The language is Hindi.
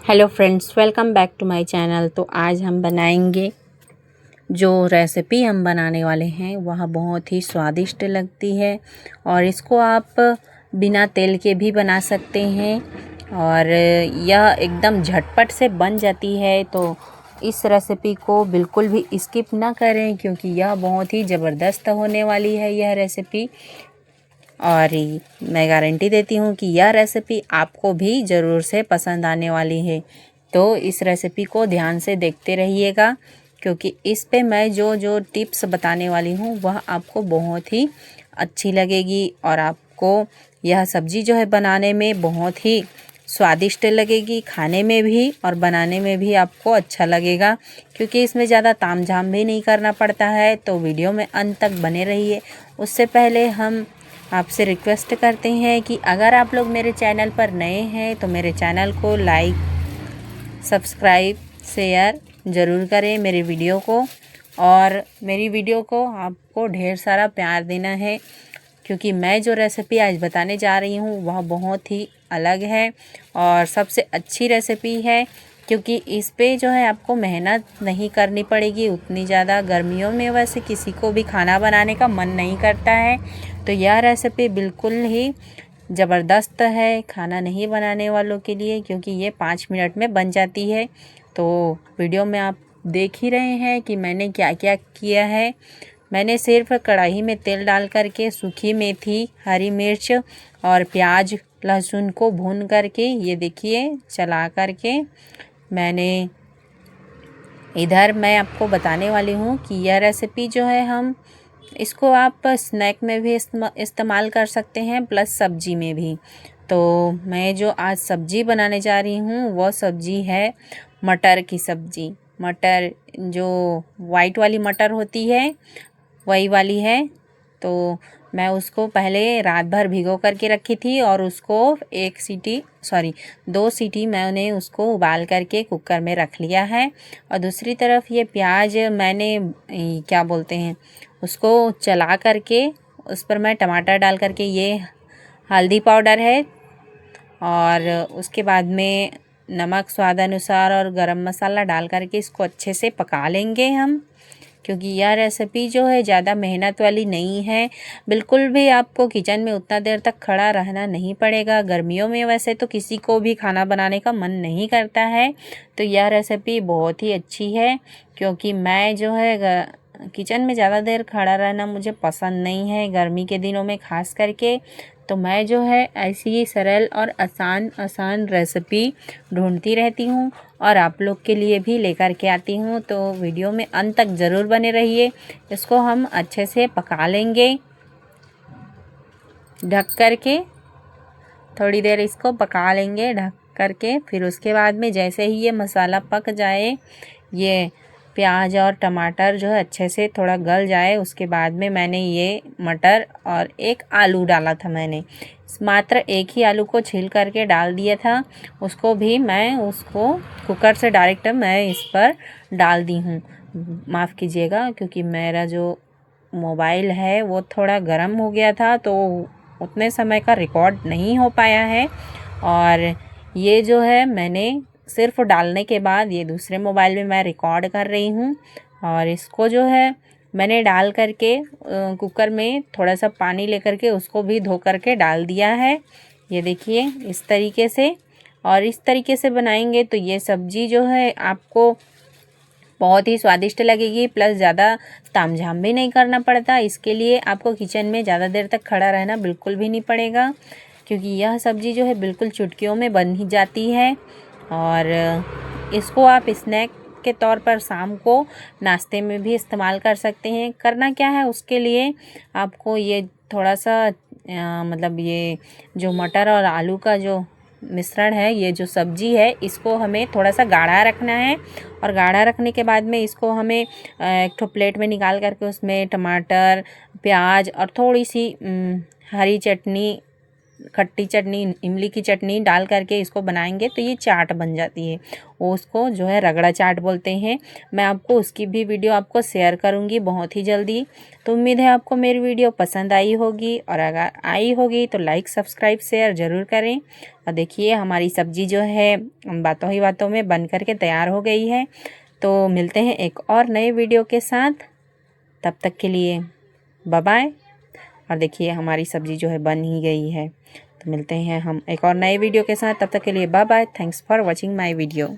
Hello friends, welcome back to my channel. तो आज हम बनाएंगे, जो रेसिपी हम बनाने वाले हैं वह बहुत ही स्वादिष्ट लगती है और इसको आप बिना तेल के भी बना सकते हैं और यह एकदम झटपट से बन जाती है। तो इस रेसिपी को बिल्कुल भी स्किप ना करें क्योंकि यह बहुत ही ज़बरदस्त होने वाली है यह रेसिपी। और मैं गारंटी देती हूँ कि यह रेसिपी आपको भी ज़रूर से पसंद आने वाली है। तो इस रेसिपी को ध्यान से देखते रहिएगा क्योंकि इस पे मैं जो जो टिप्स बताने वाली हूँ वह आपको बहुत ही अच्छी लगेगी और आपको यह सब्ज़ी जो है बनाने में बहुत ही स्वादिष्ट लगेगी, खाने में भी और बनाने में भी आपको अच्छा लगेगा क्योंकि इसमें ज़्यादा तामझाम भी नहीं करना पड़ता है। तो वीडियो में अंत तक बने रहिए। उससे पहले हम आपसे रिक्वेस्ट करते हैं कि अगर आप लोग मेरे चैनल पर नए हैं तो मेरे चैनल को लाइक, सब्सक्राइब, शेयर ज़रूर करें मेरे वीडियो को। और मेरी वीडियो को आपको ढेर सारा प्यार देना है क्योंकि मैं जो रेसिपी आज बताने जा रही हूँ वह बहुत ही अलग है और सबसे अच्छी रेसिपी है क्योंकि इस पे जो है आपको मेहनत नहीं करनी पड़ेगी उतनी ज़्यादा। गर्मियों में वैसे किसी को भी खाना बनाने का मन नहीं करता है, तो यह रेसिपी बिल्कुल ही ज़बरदस्त है खाना नहीं बनाने वालों के लिए क्योंकि ये 5 मिनट में बन जाती है। तो वीडियो में आप देख ही रहे हैं कि मैंने क्या क्या किया है। मैंने सिर्फ कढ़ाई में तेल डाल करके सूखी मेथी, हरी मिर्च और प्याज, लहसुन को भून करके ये देखिए चला करके मैंने इधर मैं आपको बताने वाली हूँ कि यह रेसिपी जो है हम इसको आप स्नैक में भी इस्तेमाल कर सकते हैं प्लस सब्जी में भी। तो मैं जो आज सब्जी बनाने जा रही हूँ वो सब्जी है मटर की सब्जी। मटर जो वाइट वाली मटर होती है वही वाली है। तो मैं उसको पहले रात भर भिगो करके रखी थी और उसको 2 सीटी मैंने उसको उबाल करके कुकर में रख लिया है। और दूसरी तरफ ये प्याज मैंने क्या बोलते हैं उसको चला करके उस पर मैं टमाटर डाल करके, ये हल्दी पाउडर है और उसके बाद में नमक स्वाद अनुसार और गरम मसाला डाल करके इसको अच्छे से पका लेंगे हम क्योंकि यह रेसिपी जो है ज़्यादा मेहनत वाली नहीं है। बिल्कुल भी आपको किचन में उतना देर तक खड़ा रहना नहीं पड़ेगा। गर्मियों में वैसे तो किसी को भी खाना बनाने का मन नहीं करता है, तो यह रेसिपी बहुत ही अच्छी है क्योंकि मैं जो है किचन में ज़्यादा देर खड़ा रहना मुझे पसंद नहीं है गर्मी के दिनों में ख़ास करके। तो मैं जो है ऐसी ही सरल और आसान रेसिपी ढूंढती रहती हूँ और आप लोग के लिए भी लेकर के आती हूँ। तो वीडियो में अंत तक ज़रूर बने रहिए। इसको हम अच्छे से पका लेंगे ढक करके, थोड़ी देर इसको पका लेंगे ढक करके। फिर उसके बाद में जैसे ही ये मसाला पक जाए, ये प्याज और टमाटर जो है अच्छे से थोड़ा गल जाए, उसके बाद में मैंने ये मटर और एक आलू डाला था। मैंने मात्र एक ही आलू को छील करके डाल दिया था, उसको भी मैं उसको कुकर से डायरेक्ट मैं इस पर डाल दी हूँ। माफ़ कीजिएगा क्योंकि मेरा जो मोबाइल है वो थोड़ा गर्म हो गया था तो उतने समय का रिकॉर्ड नहीं हो पाया है। और ये जो है मैंने सिर्फ डालने के बाद ये दूसरे मोबाइल में मैं रिकॉर्ड कर रही हूँ और इसको जो है मैंने डाल करके कुकर में थोड़ा सा पानी लेकर के उसको भी धो करके डाल दिया है। ये देखिए इस तरीके से, और इस तरीके से बनाएंगे तो ये सब्ज़ी जो है आपको बहुत ही स्वादिष्ट लगेगी प्लस ज़्यादा तामझाम भी नहीं करना पड़ता। इसके लिए आपको किचन में ज़्यादा देर तक खड़ा रहना बिल्कुल भी नहीं पड़ेगा क्योंकि यह सब्ज़ी जो है बिल्कुल चुटकियों में बन ही जाती है। और इसको आप स्नैक के तौर पर शाम को नाश्ते में भी इस्तेमाल कर सकते हैं। करना क्या है उसके लिए आपको ये थोड़ा सा मतलब ये जो मटर और आलू का जो मिश्रण है, ये जो सब्जी है, इसको हमें थोड़ा सा गाढ़ा रखना है। और गाढ़ा रखने के बाद में इसको हमें एक ठो प्लेट में निकाल करके उसमें टमाटर, प्याज और थोड़ी सी हरी चटनी खट्टी चटनी, इमली की चटनी डाल करके इसको बनाएंगे तो ये चाट बन जाती है। वो उसको जो है रगड़ा चाट बोलते हैं। मैं आपको उसकी भी वीडियो आपको शेयर करूँगी बहुत ही जल्दी। तो उम्मीद है आपको मेरी वीडियो पसंद आई होगी, और अगर आई होगी तो लाइक सब्सक्राइब शेयर ज़रूर करें। और देखिए हमारी सब्ज़ी जो है बातों ही बातों में बन करके तैयार हो गई है। तो मिलते हैं एक और नए वीडियो के साथ, तब तक के लिए बाय बाय। और देखिए हमारी सब्ज़ी जो है बन ही गई है। तो मिलते हैं हम एक और नए वीडियो के साथ, तब तक के लिए bye bye. Thanks for watching my video.